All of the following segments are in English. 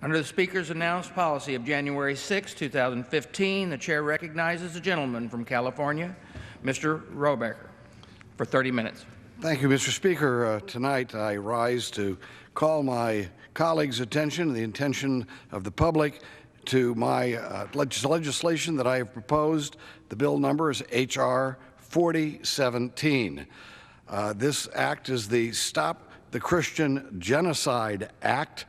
Under the Speaker's announced policy of January 6, 2015, the Chair recognizes the gentleman from California, Mr. Rohrabacher, for 30 minutes. Thank you, Mr. Speaker. Tonight I rise to call my colleagues' attention, the attention of the public, to my legislation that I have proposed. The bill number is H.R. 4017. This act is the Stop the Christian Genocide Act,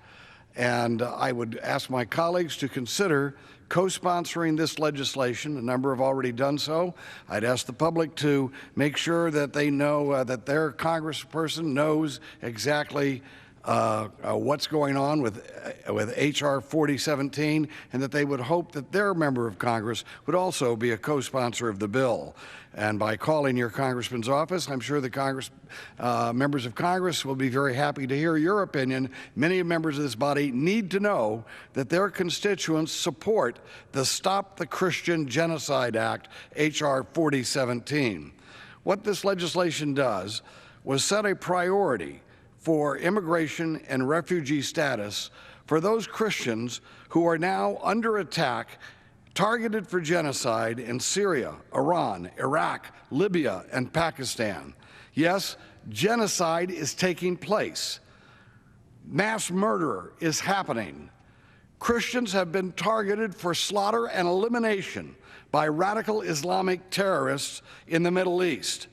and I would ask my colleagues to consider co-sponsoring this legislation. A number have already done so. I'd ask the public to make sure that they know that their congressperson knows exactly what's going on with H.R. 4017, and that they would hope that their member of Congress would also be a co-sponsor of the bill. And by calling your congressman's office, I'm sure the members of Congress will be very happy to hear your opinion. Many members of this body need to know that their constituents support the Stop the Christian Genocide Act, H.R. 4017. What this legislation does was set a priority for immigration and refugee status for those Christians who are now under attack, targeted for genocide in Syria, Iran, Iraq, Libya, and Pakistan. Yes, genocide is taking place. Mass murder is happening. Christians have been targeted for slaughter and elimination by radical Islamic terrorists in the Middle East.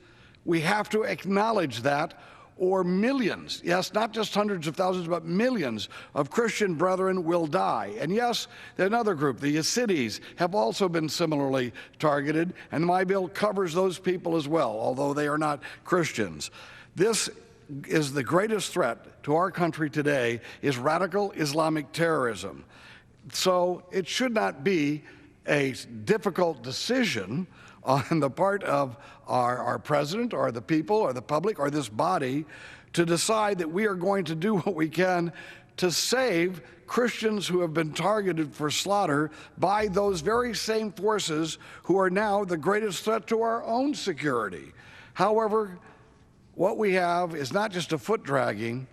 We have to acknowledge that, or millions, yes, not just hundreds of thousands, but millions of Christian brethren will die. And yes, another group, the Yazidis, have also been similarly targeted, and my bill covers those people as well, although they are not Christians. This is the greatest threat to our country today, is radical Islamic terrorism. So it should not be a difficult decision on the part of our president or the people or the public or this body to decide that we are going to do what we can to save Christians who have been targeted for slaughter by those very same forces who are now the greatest threat to our own security. However, what we have is not just a foot dragging,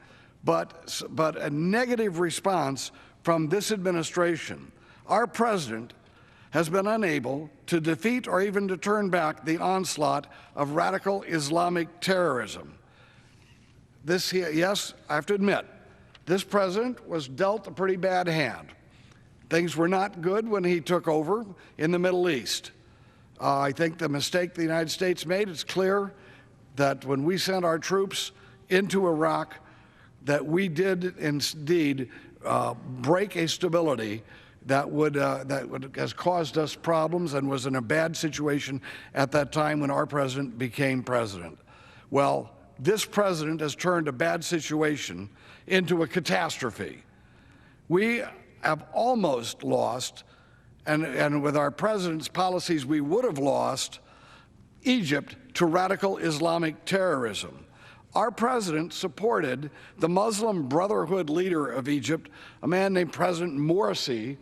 but a negative response from this administration. Our president has been unable to defeat or even to turn back the onslaught of radical Islamic terrorism. Yes, I have to admit, this president was dealt a pretty bad hand. Things were not good when he took over in the Middle East. I think the mistake the United States made, it's clear that when we sent our troops into Iraq, that we did indeed break a stability that has caused us problems and was in a bad situation at that time when our president became president. Well, this president has turned a bad situation into a catastrophe. We have almost lost, and with our president's policies, we would have lost Egypt to radical Islamic terrorism. Our president supported the Muslim Brotherhood leader of Egypt, a man named President Morsi,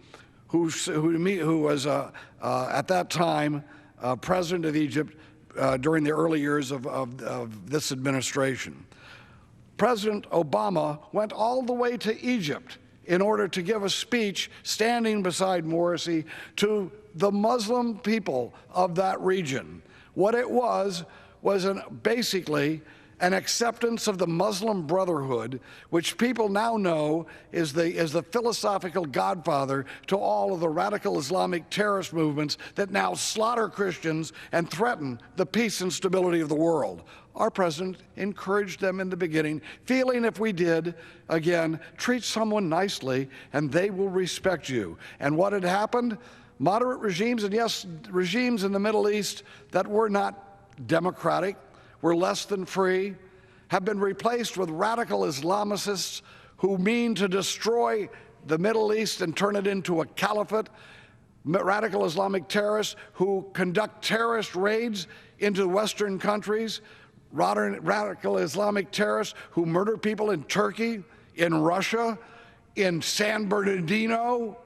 who was at that time president of Egypt during the early years of this administration. President Obama went all the way to Egypt in order to give a speech standing beside Morsi to the Muslim people of that region. What it was basically an acceptance of the Muslim Brotherhood, which people now know is the philosophical godfather to all of the radical Islamic terrorist movements that now slaughter Christians and threaten the peace and stability of the world. Our president encouraged them in the beginning, feeling if we did, again, treat someone nicely and they will respect you. And what had happened? Moderate regimes, and yes, regimes in the Middle East that were not democratic, were less than free, have been replaced with radical Islamicists who mean to destroy the Middle East and turn it into a caliphate, radical Islamic terrorists who conduct terrorist raids into Western countries, radical Islamic terrorists who murder people in Turkey, in Russia, in San Bernardino.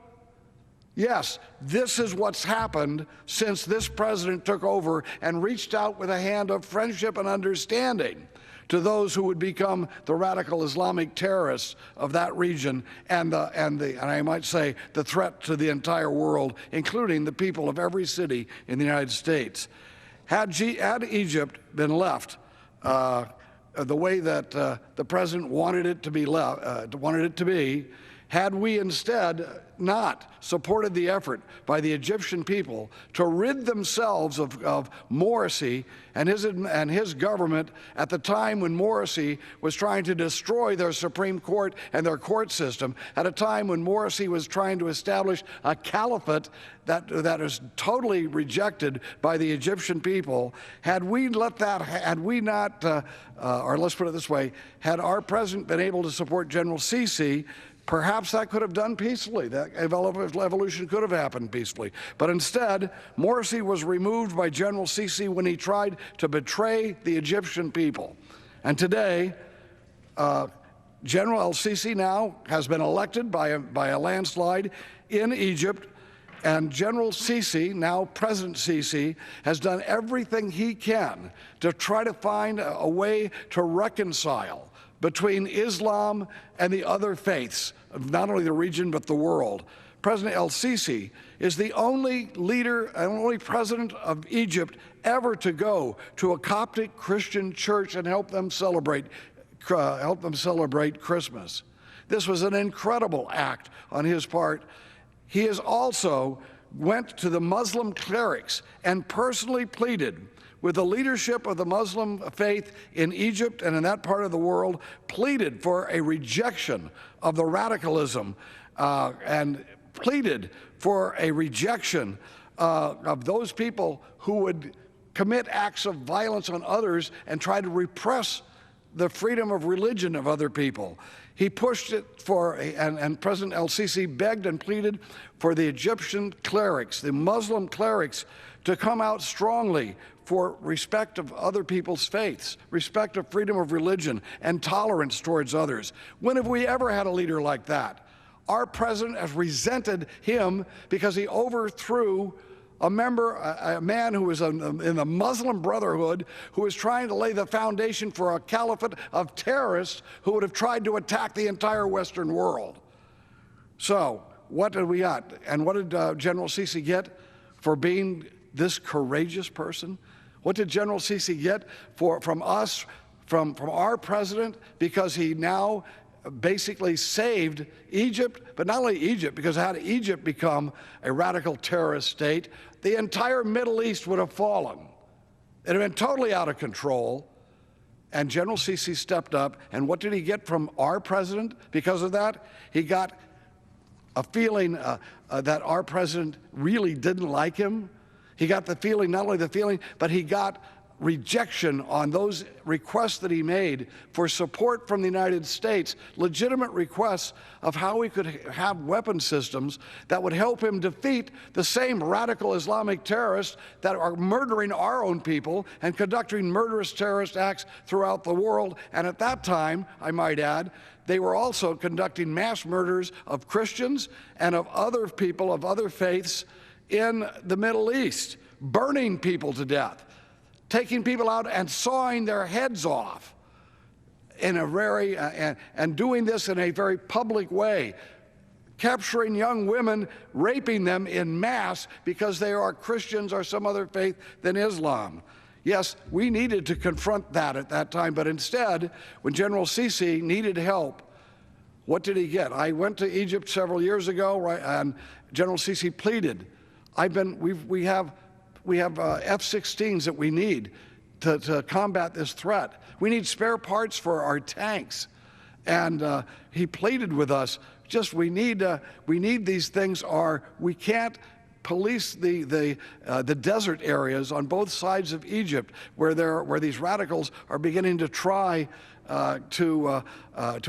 Yes, this is what's happened since this president took over and reached out with a hand of friendship and understanding to those who would become the radical Islamic terrorists of that region and I might say the threat to the entire world, including the people of every city in the United States. Had Egypt been left the way that the president wanted it to be, had we instead not supported the effort by the Egyptian people to rid themselves of Morsi and his government at the time when Morsi was trying to destroy their Supreme Court and their court system, at a time when Morsi was trying to establish a caliphate that is totally rejected by the Egyptian people, had we not, or let's put it this way, had our president been able to support General Sisi, perhaps that could have done peacefully. That evolution could have happened peacefully. But instead, Morsi was removed by General Sisi when he tried to betray the Egyptian people. And today, General el-Sisi now has been elected by a landslide in Egypt, and General Sisi, now President Sisi, has done everything he can to try to find a way to reconcile between Islam and the other faiths of not only the region but the world. President el-Sisi is the only leader and only president of Egypt ever to go to a Coptic Christian church and help them celebrate Christmas. This was an incredible act on his part. He has also went to the Muslim clerics and personally pleaded with the leadership of the Muslim faith in Egypt and in that part of the world, pleaded for a rejection of the radicalism and pleaded for a rejection of those people who would commit acts of violence on others and try to repress the freedom of religion of other people. He pushed it for, and President el-Sisi begged and pleaded for the Egyptian clerics, the Muslim clerics, to come out strongly for respect of other people's faiths, respect of freedom of religion, and tolerance towards others. When have we ever had a leader like that? Our president has resented him because he overthrew a man who was in the Muslim Brotherhood, who was trying to lay the foundation for a caliphate of terrorists who would have tried to attack the entire Western world. So what did we got? And what did General Sisi get for being this courageous person? What did General Sisi get from us, from our president, because he now basically saved Egypt, but not only Egypt, because had Egypt become a radical terrorist state, the entire Middle East would have fallen. It had been totally out of control, and General Sisi stepped up, and what did he get from our president because of that? He got a feeling that our president really didn't like him. He got the feeling, not only the feeling, but he got rejection on those requests that he made for support from the United States, legitimate requests of how we could have weapon systems that would help him defeat the same radical Islamic terrorists that are murdering our own people and conducting murderous terrorist acts throughout the world. And at that time, I might add, they were also conducting mass murders of Christians and of other people of other faiths in the Middle East, burning people to death, taking people out and sawing their heads off in a very, and doing this in a very public way, capturing young women, raping them in mass because they are Christians or some other faith than Islam. Yes, we needed to confront that at that time, but instead, when General Sisi needed help, what did he get? I went to Egypt several years ago, right, and General Sisi pleaded. We have F-16s that we need to combat this threat. We need spare parts for our tanks. And he pleaded with us, we need these things, or we can't police the desert areas on both sides of Egypt where these radicals are beginning to try to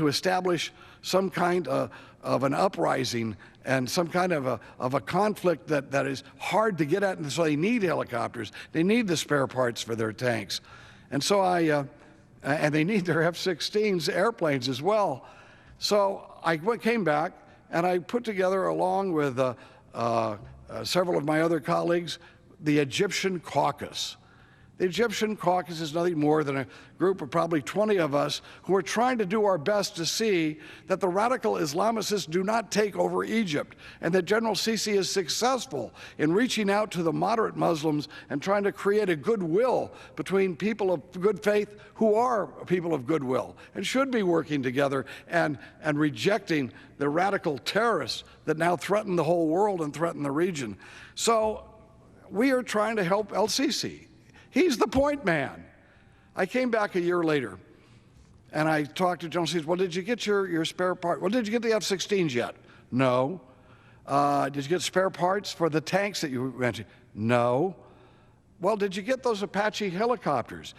establish some kind of an uprising and some kind of a conflict that is hard to get at, and so they need helicopters. They need the spare parts for their tanks. And so and they need their F-16s airplanes as well. So I came back and I put together, along with several of my other colleagues, the Egyptian Caucus. The Egyptian caucus is nothing more than a group of probably 20 of us who are trying to do our best to see that the radical Islamicists do not take over Egypt, and that General Sisi is successful in reaching out to the moderate Muslims and trying to create a goodwill between people of good faith who are people of goodwill and should be working together and rejecting the radical terrorists that now threaten the whole world and threaten the region. So we are trying to help el-Sisi. He's the point man. I came back a year later, and I talked to General Sisi. Well, did you get your spare part? Well, did you get the F-16s yet? No. Did you get spare parts for the tanks that you mentioned? No. Well, did you get those Apache helicopters?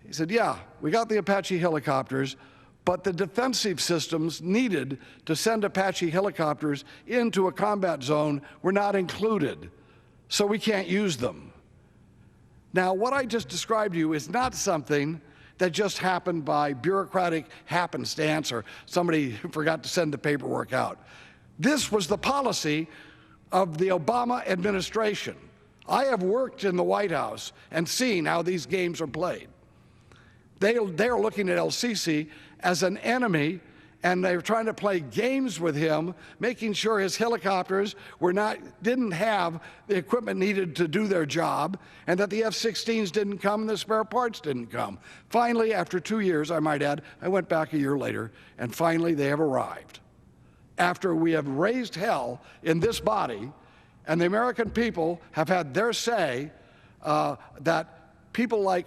He said, yeah, we got the Apache helicopters, but the defensive systems needed to send Apache helicopters into a combat zone were not included, so we can't use them. Now, what I just described to you is not something that just happened by bureaucratic happenstance or somebody who forgot to send the paperwork out. This was the policy of the Obama administration. I have worked in the White House and seen how these games are played. They are looking at el-Sisi as an enemy, and they're trying to play games with him, making sure his helicopters didn't have the equipment needed to do their job, and that the F-16s didn't come and the spare parts didn't come. Finally, after 2 years, I might add, I went back a year later, and finally they have arrived. After we have raised hell in this body, and the American people have had their say that people like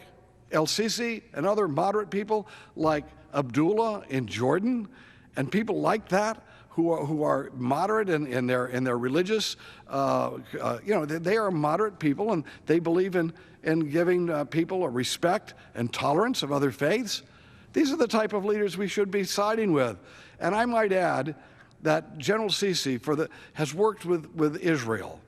el-Sisi and other moderate people like Abdullah in Jordan, and people like that who are moderate in their religious, they are moderate people, and they believe in giving people a respect and tolerance of other faiths. These are the type of leaders we should be siding with. And I might add that General Sisi has worked with Israel,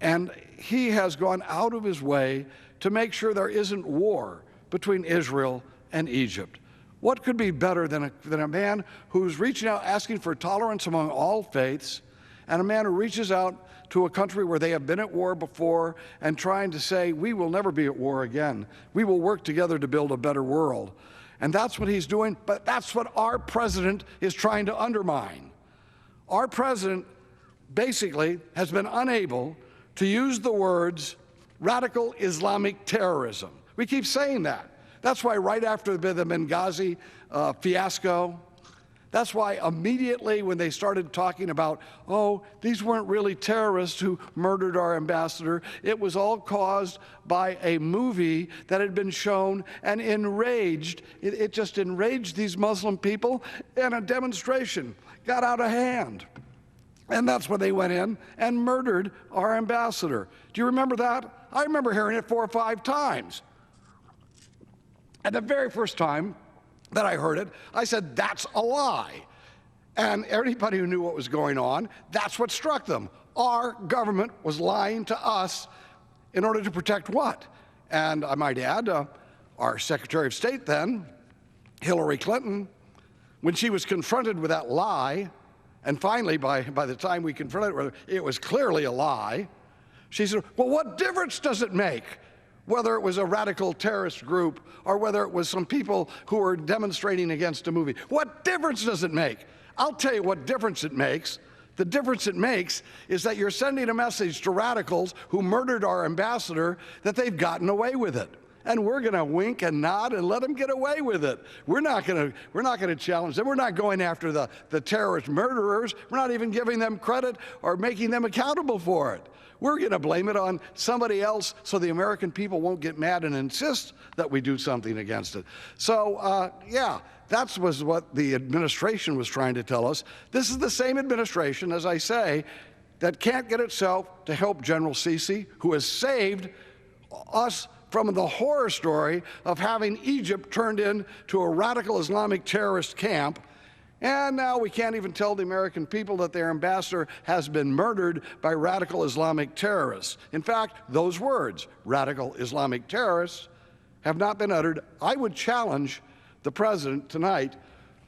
and he has gone out of his way to make sure there isn't war between Israel and Egypt. What could be better than a man who's reaching out, asking for tolerance among all faiths, and a man who reaches out to a country where they have been at war before and trying to say, we will never be at war again. We will work together to build a better world. And that's what he's doing, but that's what our president is trying to undermine. Our president basically has been unable to use the words radical Islamic terrorism. We keep saying that. That's why right after the Benghazi fiasco, that's why immediately when they started talking about, oh, these weren't really terrorists who murdered our ambassador, it was all caused by a movie that had been shown and it just enraged these Muslim people, and a demonstration got out of hand. And that's when they went in and murdered our ambassador. Do you remember that? I remember hearing it 4 or 5 times. And the very first time that I heard it, I said, that's a lie. And everybody who knew what was going on, that's what struck them. Our government was lying to us in order to protect what? And I might add, our Secretary of State then, Hillary Clinton, when she was confronted with that lie, and finally by the time we confronted her, it was clearly a lie, she said, well, what difference does it make whether it was a radical terrorist group or whether it was some people who were demonstrating against a movie? What difference does it make? I'll tell you what difference it makes. The difference it makes is that you're sending a message to radicals who murdered our ambassador that they've gotten away with it. And we're going to wink and nod and let them get away with it. We're not going to challenge them. We're not going after the terrorist murderers. We're not even giving them credit or making them accountable for it. We're going to blame it on somebody else so the American people won't get mad and insist that we do something against it. So, yeah, that was what the administration was trying to tell us. This is the same administration, as I say, that can't get itself to help General Sisi, who has saved us from the horror story of having Egypt turned into a radical Islamic terrorist camp. And now we can't even tell the American people that their ambassador has been murdered by radical Islamic terrorists. In fact, those words, radical Islamic terrorists, have not been uttered. I would challenge the president tonight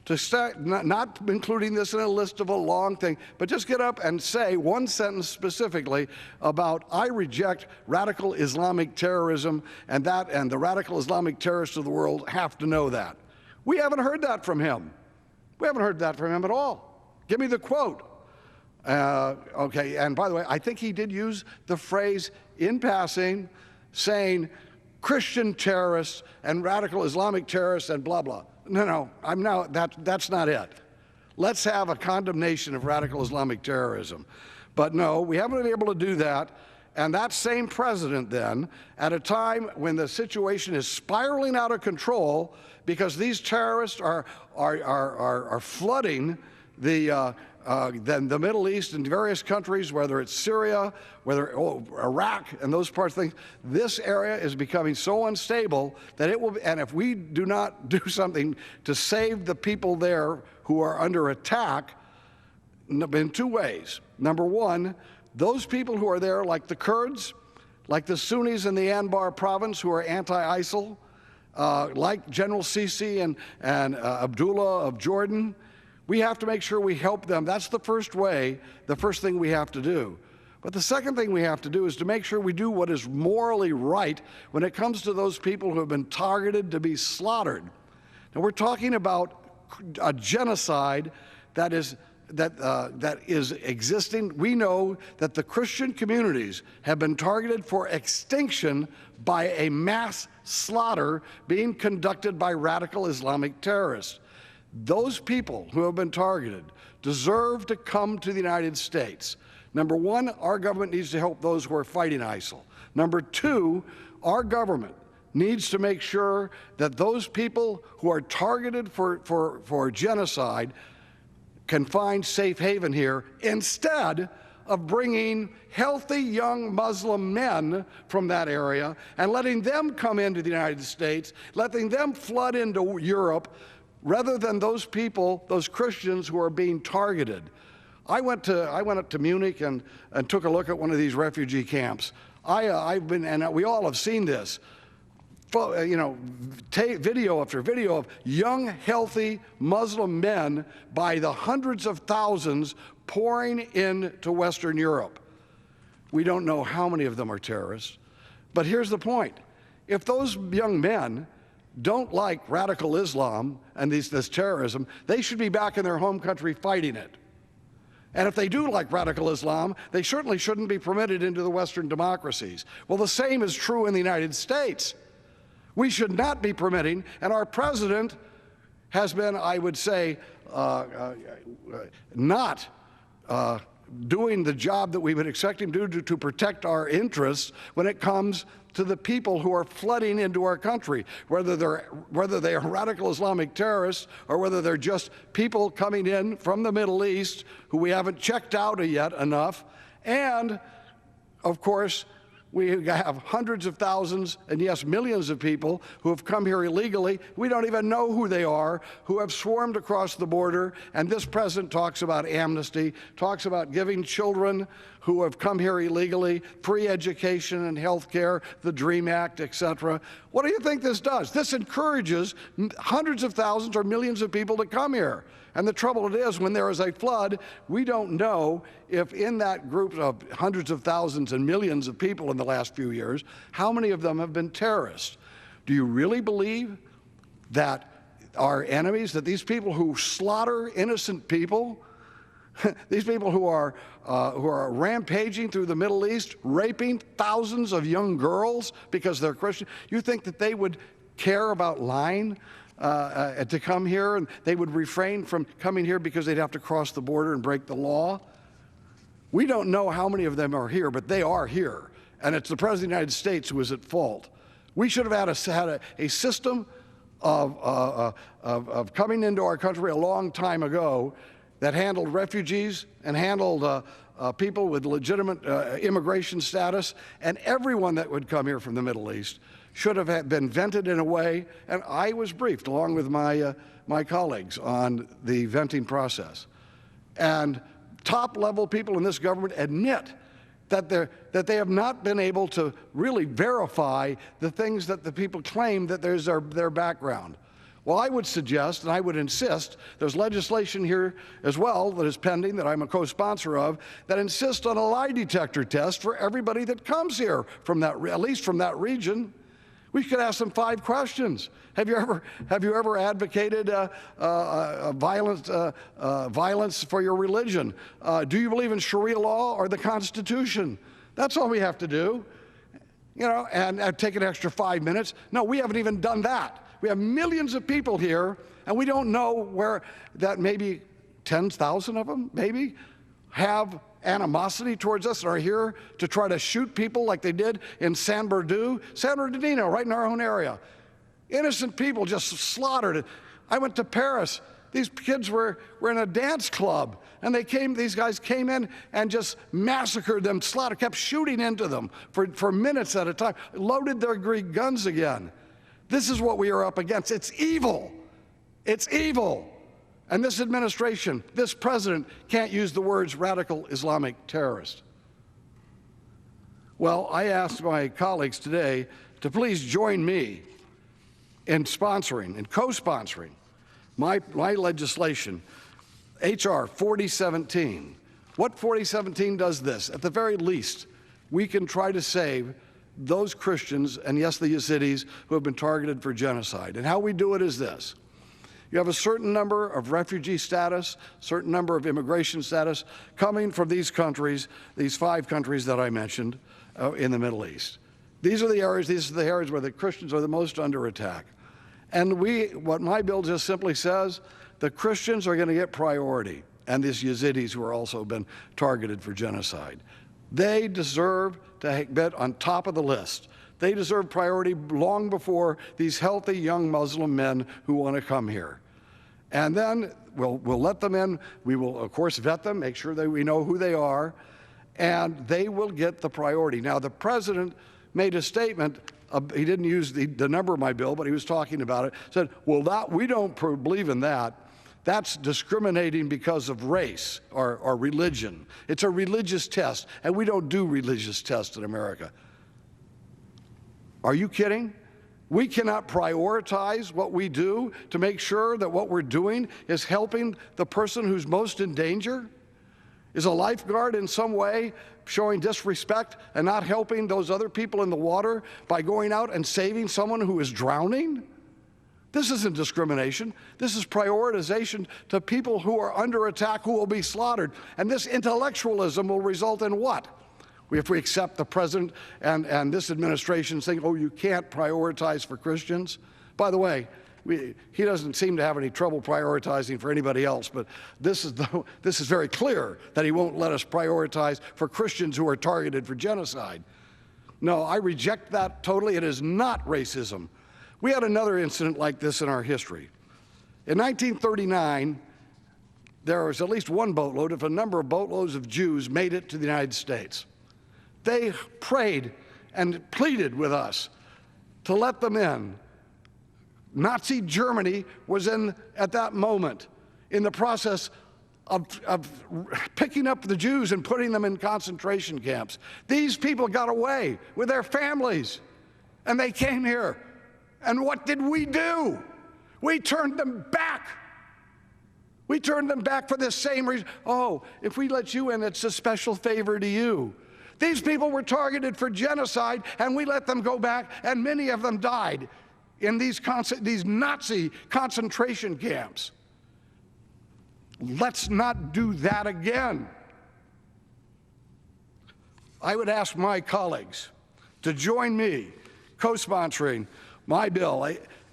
to start, not including this in a list of a long thing, but just get up and say one sentence specifically about, I reject radical Islamic terrorism, and the radical Islamic terrorists of the world have to know that. We haven't heard that from him. We haven't heard that from him at all. Give me the quote. Okay, and by the way, I think he did use the phrase in passing, saying Christian terrorists and radical Islamic terrorists and blah, blah. No, that's not it. Let's have a condemnation of radical Islamic terrorism. But no, we haven't been able to do that. And that same president then, at a time when the situation is spiraling out of control because these terrorists are flooding the Middle East and various countries, whether it's Syria, Iraq, and those parts of things, this area is becoming so unstable that it will, and if we do not do something to save the people there who are under attack, in two ways. Number one, those people who are there, like the Kurds, like the Sunnis in the Anbar province who are anti-ISIL, like General Sisi and Abdullah of Jordan, we have to make sure we help them. That's the first way, the first thing we have to do. But the second thing we have to do is to make sure we do what is morally right when it comes to those people who have been targeted to be slaughtered. Now, we're talking about a genocide that is existing. We know that the Christian communities have been targeted for extinction by a mass slaughter being conducted by radical Islamic terrorists. Those people who have been targeted deserve to come to the United States. Number one, our government needs to help those who are fighting ISIL. Number two, our government needs to make sure that those people who are targeted for genocide can find safe haven here instead of bringing healthy young Muslim men from that area and letting them come into the United States, letting them flood into Europe, rather than those people, those Christians who are being targeted. I went up to Munich and took a look at one of these refugee camps. I've been, and we all have seen this, video after video of young, healthy Muslim men by the hundreds of thousands pouring into Western Europe. We don't know how many of them are terrorists, but here's the point. If those young men don't like radical Islam and this terrorism, they should be back in their home country fighting it. And if they do like radical Islam, they certainly shouldn't be permitted into the Western democracies. Well, the same is true in the United States. We should not be permitting, and our president has been, I would say, not doing the job that we would expect him to do to protect our interests when it comes to the people who are flooding into our country, whether they are radical Islamic terrorists or whether they're just people coming in from the Middle East who we haven't checked out yet enough. And, of course, we have hundreds of thousands and, yes, millions of people who have come here illegally. We don't even know who they are, who have swarmed across the border. And this president talks about amnesty, talks about giving children who have come here illegally free education and health care, the DREAM Act, etc. What do you think this does? This encourages hundreds of thousands or millions of people to come here. And the trouble it is, when there is a flood, we don't know if in that group of hundreds of thousands and millions of people in the last few years, how many of them have been terrorists. Do you really believe that our enemies, that these people who slaughter innocent people, these people who are rampaging through the Middle East, raping thousands of young girls because they're Christian, you think that they would care about lying to come here, and they would refrain from coming here because they'd have to cross the border and break the law? We don't know how many of them are here, but they are here, and it's the President of the United States who is at fault. We should have had a system of coming into our country a long time ago that handled refugees and handled people with legitimate immigration status, and everyone that would come here from the Middle East should have been vented in a way, and I was briefed along with my colleagues on the venting process. And top-level people in this government admit that they have not been able to really verify the things that the people claim that there's their background. Well, I would suggest, and I would insist, there's legislation here as well that is pending, that I'm a co-sponsor of, that insists on a lie detector test for everybody that comes here from that, at least from that region. We could ask them 5 questions. Have you ever advocated violence for your religion? Do you believe in Sharia law or the Constitution? That's all we have to do. You know, and take an extra 5 minutes. No, we haven't even done that. We have millions of people here, and we don't know where that maybe 10,000 of them, maybe, have animosity towards us and are here to try to shoot people like they did in San Bernardino, right in our own area. Innocent people just slaughtered. I went to Paris. These kids were in a dance club, and these guys came in and just massacred them, slaughtered, kept shooting into them for minutes at a time, loaded their Greek guns again. This is what we are up against. It's evil. It's evil. And this administration, this president, can't use the words radical Islamic terrorist. Well, I asked my colleagues today to please join me in sponsoring and co-sponsoring my legislation, H.R. 4017. What 4017 does this? At the very least, we can try to save those Christians, and yes, the Yazidis, who have been targeted for genocide. And how we do it is this. You have a certain number of refugee status, certain number of immigration status coming from these countries, these 5 countries that I mentioned in the Middle East. These are the areas where the Christians are the most under attack. And what my bill just simply says, the Christians are going to get priority, and these Yazidis who are also been targeted for genocide. They deserve to get on top of the list. They deserve priority long before these healthy young Muslim men who want to come here. And then we'll let them in. We will, of course, vet them, make sure that we know who they are, and they will get the priority. Now, the president made a statement. He didn't use the number of my bill, but he was talking about it. Said, well, we don't believe in that. That's discriminating because of race or religion. It's a religious test, and we don't do religious tests in America. Are you kidding? We cannot prioritize what we do to make sure that what we're doing is helping the person who's most in danger? Is a lifeguard in some way showing disrespect and not helping those other people in the water by going out and saving someone who is drowning? This isn't discrimination. This is prioritization to people who are under attack, who will be slaughtered. And this intellectualism will result in what? If we accept the president and this administration saying, oh, you can't prioritize for Christians. By the way, he doesn't seem to have any trouble prioritizing for anybody else, but this is very clear that he won't let us prioritize for Christians who are targeted for genocide. No, I reject that totally. It is not racism. We had another incident like this in our history. In 1939, there was at least one boatload, if a number of boatloads of Jews made it to the United States. They prayed and pleaded with us to let them in. Nazi Germany was at that moment, in the process of picking up the Jews and putting them in concentration camps. These people got away with their families, and they came here. And what did we do? We turned them back. We turned them back for this same reason. Oh, if we let you in, it's a special favor to you. These people were targeted for genocide, and we let them go back, and many of them died in these Nazi concentration camps. Let's not do that again. I would ask my colleagues to join me co-sponsoring my bill,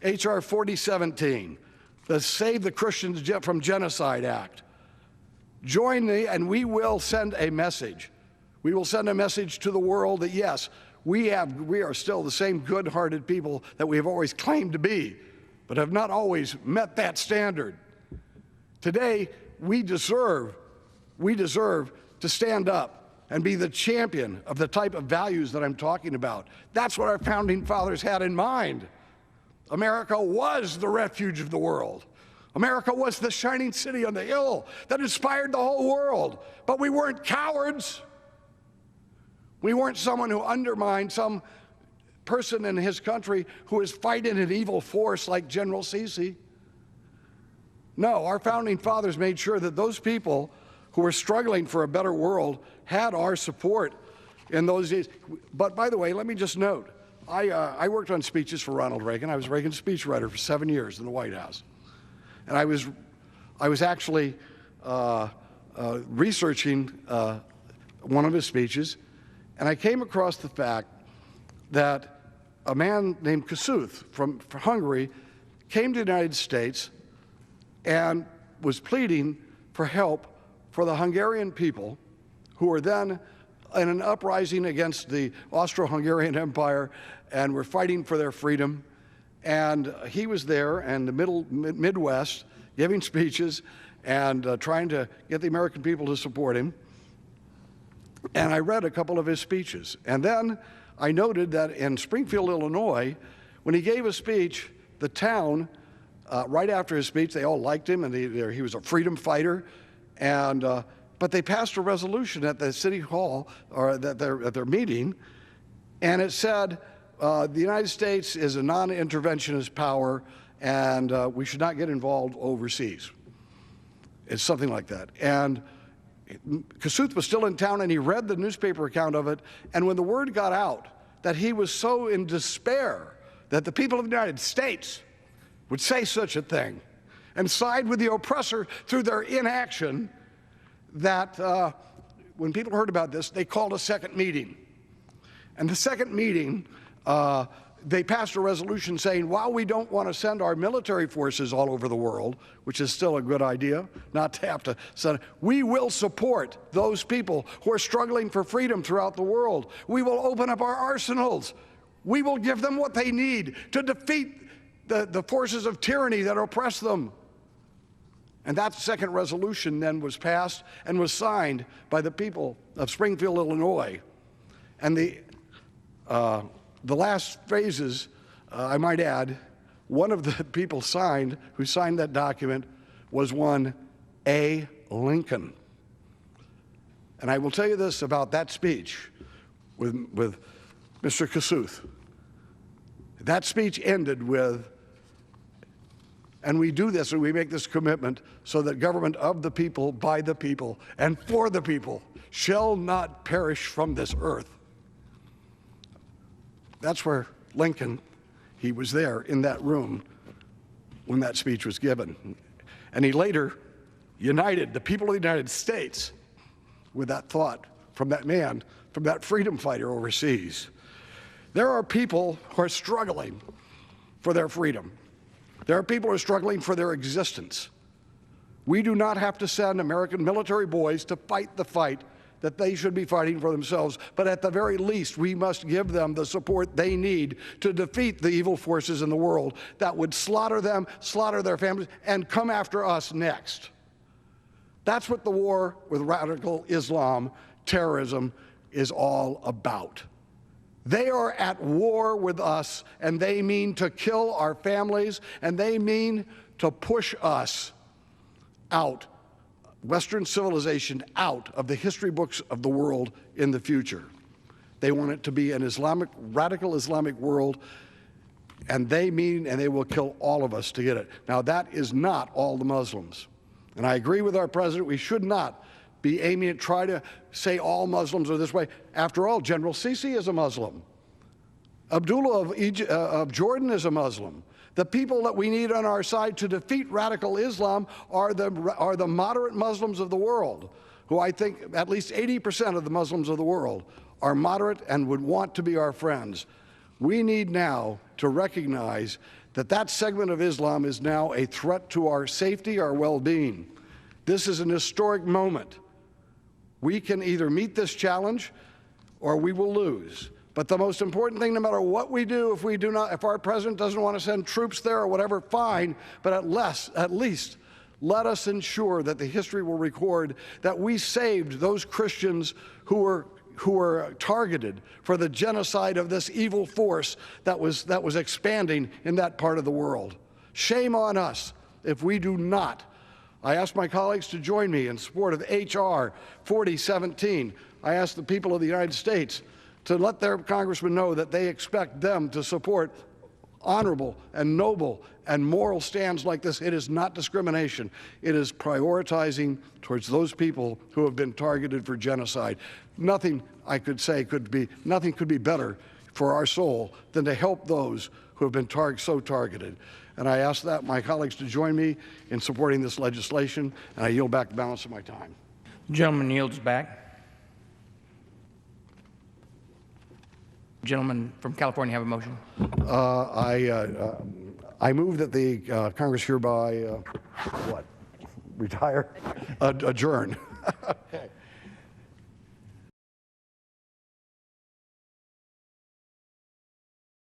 H.R. 4017, the Save the Christians from Genocide Act. Join me, and we will send a message. We will send a message to the world that, yes, we are still the same good-hearted people that we have always claimed to be, but have not always met that standard. Today, we deserve to stand up and be the champion of the type of values that I'm talking about. That's what our founding fathers had in mind. America was the refuge of the world. America was the shining city on the hill that inspired the whole world. But we weren't cowards. We weren't someone who undermined some person in his country who is fighting an evil force like General Sisi. No, our founding fathers made sure that those people who were struggling for a better world had our support in those days. But by the way, let me just note, I worked on speeches for Ronald Reagan. I was Reagan's speechwriter for 7 years in the White House. And I was actually researching one of his speeches, and I came across the fact that a man named Kossuth from Hungary came to the United States and was pleading for help for the Hungarian people who were then in an uprising against the Austro-Hungarian Empire and were fighting for their freedom. And he was there in the Midwest giving speeches and trying to get the American people to support him. And I read a couple of his speeches. And then I noted that in Springfield, Illinois, when he gave a speech, the town, right after his speech, they all liked him, and he was a freedom fighter. But they passed a resolution at the city hall, or at their meeting, and it said the United States is a non-interventionist power, and we should not get involved overseas. It's something like that. And Kossuth was still in town, and he read the newspaper account of it, and when the word got out that he was so in despair that the people of the United States would say such a thing and side with the oppressor through their inaction, that when people heard about this, they called a second meeting. And the second meeting, they passed a resolution saying, while we don't want to send our military forces all over the world, which is still a good idea, not to have to send, we will support those people who are struggling for freedom throughout the world. We will open up our arsenals. We will give them what they need to defeat the forces of tyranny that oppress them. And that second resolution then was passed and was signed by the people of Springfield, Illinois. And the last phrases, I might add, one of the people who signed that document was one A. Lincoln. And I will tell you this about that speech with Mr. Kossuth. That speech ended with, and we do this and we make this commitment so that government of the people, by the people, and for the people shall not perish from this earth. That's where Lincoln, he was there in that room when that speech was given. And he later united the people of the United States with that thought from that man, from that freedom fighter overseas. There are people who are struggling for their freedom. There are people who are struggling for their existence. We do not have to send American military boys to fight the fight that they should be fighting for themselves, but at the very least, we must give them the support they need to defeat the evil forces in the world that would slaughter them, slaughter their families, and come after us next. That's what the war with radical Islam, terrorism, is all about. They are at war with us, and they mean to kill our families, and they mean to push us out, Western civilization, out of the history books of the world in the future. They want it to be an radical Islamic world, and they will kill all of us to get it. Now, that is not all the Muslims. And I agree with our president, we should not be aiming at try to say all Muslims are this way. After all, General Sisi is a Muslim. Abdullah of Jordan is a Muslim. The people that we need on our side to defeat radical Islam are the moderate Muslims of the world, who I think at least 80% of the Muslims of the world are moderate and would want to be our friends. We need now to recognize that that segment of Islam is now a threat to our safety, our well-being. This is an historic moment. We can either meet this challenge or we will lose. But the most important thing, no matter what we do, if our president doesn't want to send troops there or whatever, fine, but at least let us ensure that the history will record that we saved those Christians who were targeted for the genocide of this evil force that was expanding in that part of the world. Shame on us if we do not. I ask my colleagues to join me in support of H.R. 4017. I ask the people of the United States to let their congressmen know that they expect them to support honorable and noble and moral stands like this. It is not discrimination. It is prioritizing towards those people who have been targeted for genocide. Nothing I could say nothing could be better for our soul than to help those who have been so targeted. And I ask that my colleagues to join me in supporting this legislation, and I yield back the balance of my time. The gentleman yields back. Gentleman from California have a motion. I move that the Congress hereby retire, adjourn. Okay.